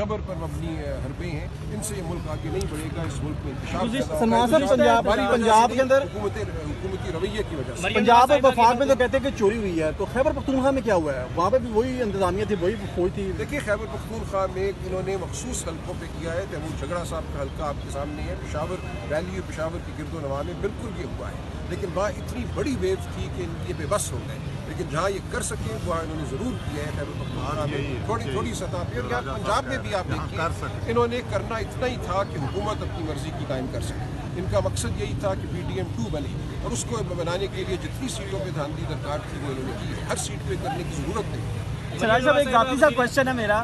जबर पर मबनी हरबे हैं, इनसे ये मुल्क आगे नहीं बढ़ेगा। इस मुल्क में इंतशार पंजाब के अंदर हुकूमती रवैये की वजह से पंजाब और वफाक में तो कहते हैं कि चोरी हुई है, तो खैबर पख्तूनख्वा में क्या हुआ है? वहाँ पे भी वही इंतजामिया थी, वही फौज थी। देखिए, खैबर पख्तूनख्वा में इन्होंने मखसूस हल्कों पे किया है। तैमूर झगड़ा साहब का हल्का आपके सामने है, पेशावर रैली और पेशावर की गिरदोनवा में बिल्कुल ये हुआ है, लेकिन वहाँ इतनी बड़ी वेव थी कि ये बेबस हो गए। लेकिन जहाँ ये कर सके वहाँ इन्होंने ज़रूर किया है। खैबर पख्तूनख्वा में थोड़ी सतह पर, और यहाँ पंजाब में भी आप देखिए इन्होंने करना इतना ही था कि हुकूमत अपनी मर्जी की कायम कर सके। इनका मकसद यही था कि PDM 2 बने, और उसको बनाने के लिए जितनी सीटों पे धांधली दरकार थी वो इन्होंने की। हर सीट पे करने की ज़रूरत नहीं। सराज साहब, एक जाती सा क्वेश्चन है मेरा।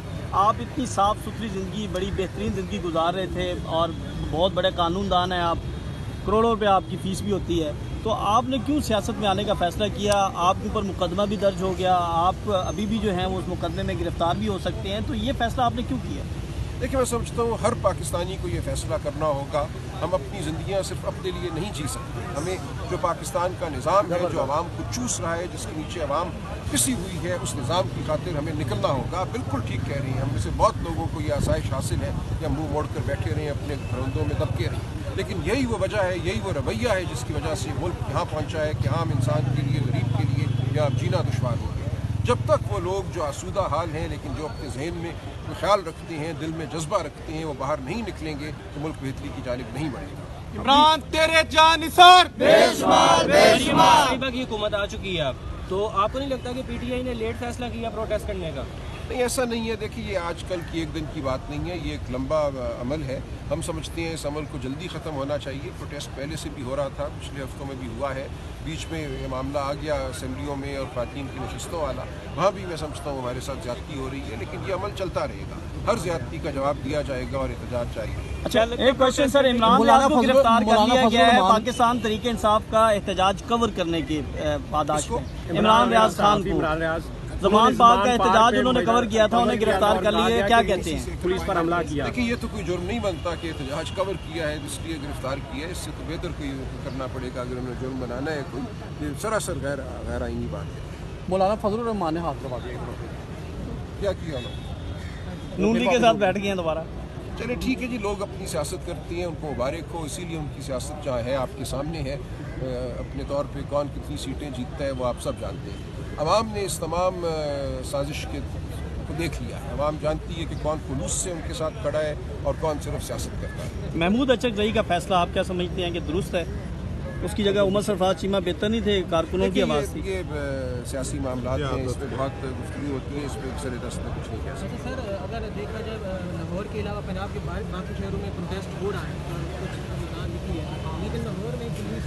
आप इतनी साफ़ सुथरी ज़िंदगी, बड़ी बेहतरीन ज़िंदगी गुजार रहे थे और बहुत बड़े कानूनदान हैं आप, करोड़ों रुपये आपकी फ़ीस भी होती है, तो आपने क्यों सियासत में आने का फ़ैसला किया? आपके ऊपर मुकदमा भी दर्ज हो गया, आप अभी भी जो हैं वो उस मुकदमे में गिरफ़्तार भी हो सकते हैं, तो ये फ़ैसला आपने क्यों किया? देखिए, मैं समझता हूँ हर पाकिस्तानी को ये फैसला करना होगा। हम अपनी ज़िंदगियाँ सिर्फ अपने लिए नहीं जी सकते। हमें जो पाकिस्तान का निज़ाम है, जो आवाम को चूस रहा है, जिसके नीचे आवाम पिसी हुई है, उस निज़ाम की खातिर हमें निकलना होगा। बिल्कुल ठीक कह रही हैं, हम में से बहुत लोगों को ये आसाइश हासिल है कि हम मुँह मोड़ कर बैठे रहें, अपने घरोंदों में दबके रहें, लेकिन यही वो वजह है, यही वो रवैया है जिसकी वजह से मुल्क यहाँ पहुँचा है कि आम इंसान के लिए, गरीब के लिए यहाँ जीना दुश्वार हो गया। जब तक वो लोग जो आसूदा हाल हैं, लेकिन जो अपने जहन में ख्याल रखते हैं, दिल में जज्बा रखते हैं, वो बाहर नहीं निकलेंगे तो मुल्क बेहतरी की जानिब नहीं बढ़ेगा। इमरान तेरे जानिसार की हुकूमत आ चुकी है अब, तो आपको नहीं लगता कि PTI ने लेट फैसला किया प्रोटेस्ट करने का? नहीं, ऐसा नहीं है। देखिए, ये आजकल की एक दिन की बात नहीं है, ये एक लंबा अमल है। हम समझते हैं इस अमल को जल्दी ख़त्म होना चाहिए। प्रोटेस्ट पहले से भी हो रहा था, पिछले हफ्तों में भी हुआ है, बीच में ये मामला आ गया असेंबलियों में और ख़वातीन की नशिस्तों वाला, वहाँ भी मैं समझता हूँ हमारे साथ ज़्यादती हो रही है, लेकिन ये अमल चलता रहेगा। हर ज़्यादती का जवाब दिया जाएगा और एहतजाज जारी। अच्छा, एक क्वेश्चन सर, इमरान रियाज को गिरफ्तार कर लिया गया है पाकिस्तान तहरीक इंसाफ का एहतजाज कवर करने के पादाश में। इमरान रियाज खान को ज़मान पाक का एहतजाज उन्होंने कवर किया था, उन्हें गिरफ्तार कर लिया, क्या कहते हैं? पुलिस पर हमला किया। देखिए, ये तो कोई जुर्म नहीं बनता कि एहतजाज कवर किया है इसलिए गिरफ्तार किया है। इससे तो बेहतर कोई करना पड़ेगा अगर उन्हें जुर्म बनाना है कोई। ये सरासर गैर आईनी बात है। मौलाना फजलुर रहमान ने हाथ लगा दिया, क्या किया उन्होंने? नून लीग के साथ बैठ गए हैं दोबारा। चलिए ठीक है जी, लोग अपनी सियासत करते हैं, उनको मुबारक हो। इसीलिए उनकी सियासत जहाँ है आपके सामने है। अपने तौर पे कौन कितनी सीटें जीतता है वो आप सब जानते हैं। अवाम ने इस तमाम साजिश को देख लिया है। अवाम जानती है कि कौन खुलूस से उनके साथ खड़ा है और कौन सिर्फ सियासत करता है। महमूद अचकजई का फैसला आप क्या समझते हैं कि दुरुस्त है? उसकी जगह उमर सरफराज चीमा बेहतर नहीं थे? कारकुनों की आवाज़ थी। ये सियासी मामला हैं, इस पर बहुत गुफ्तगू होती है, इस पर अक्सर दस्त में कुछ नहीं कह सकते। सर, अगर देखा जाए लाहौर के अलावा पंजाब के बाकी शहरों में प्रोटेस्ट हो रहा है, कुछ निकली है, लेकिन लाहौर में पुलिस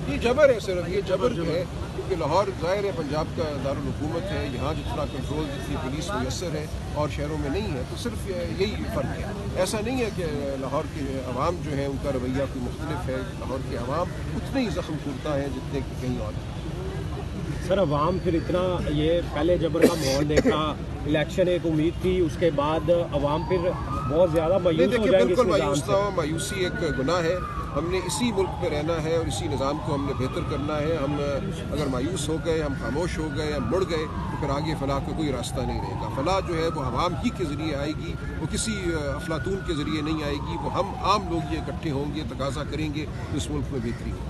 ये जबर है, सिर्फ ये जबर जो है, क्योंकि लाहौर ज़ाहिर है पंजाब का दारुल हुकूमत है, यहाँ जितना कंट्रोल जितनी पुलिस मुयसर है और शहरों में नहीं है, तो सिर्फ यही फ़र्क है। ऐसा नहीं है कि लाहौर के अवाम जो है उनका रवैया कोई मुख्तलिफ है। लाहौर के अवाम उतने ही ज़ख्म खुरता है जितने कि कहीं और। सर, अवाम फिर इतना ये पहले जबर का माहौल देखा, इलेक्शन एक उम्मीद थी, उसके बाद अवाम फिर बहुत ज़्यादा मायूस हो जाएंगे। बिल्कुल मायूस ना हो, मायूसी एक गुनाह है। हमने इसी मुल्क में रहना है और इसी निज़ाम को हमने बेहतर करना है। हम अगर मायूस हो गए, हम खामोश हो गए, हम मुड़ गए, तो फिर आगे फलाह का कोई रास्ता नहीं रहेगा। फलाह जो है वो आवाम ही के ज़रिए आएगी, वो किसी अफलातून के ज़रिए नहीं आएगी। वो हम आम लोग ये इकट्ठे होंगे, तकाजा करेंगे तो इस मुल्क में बेहतरी होगी।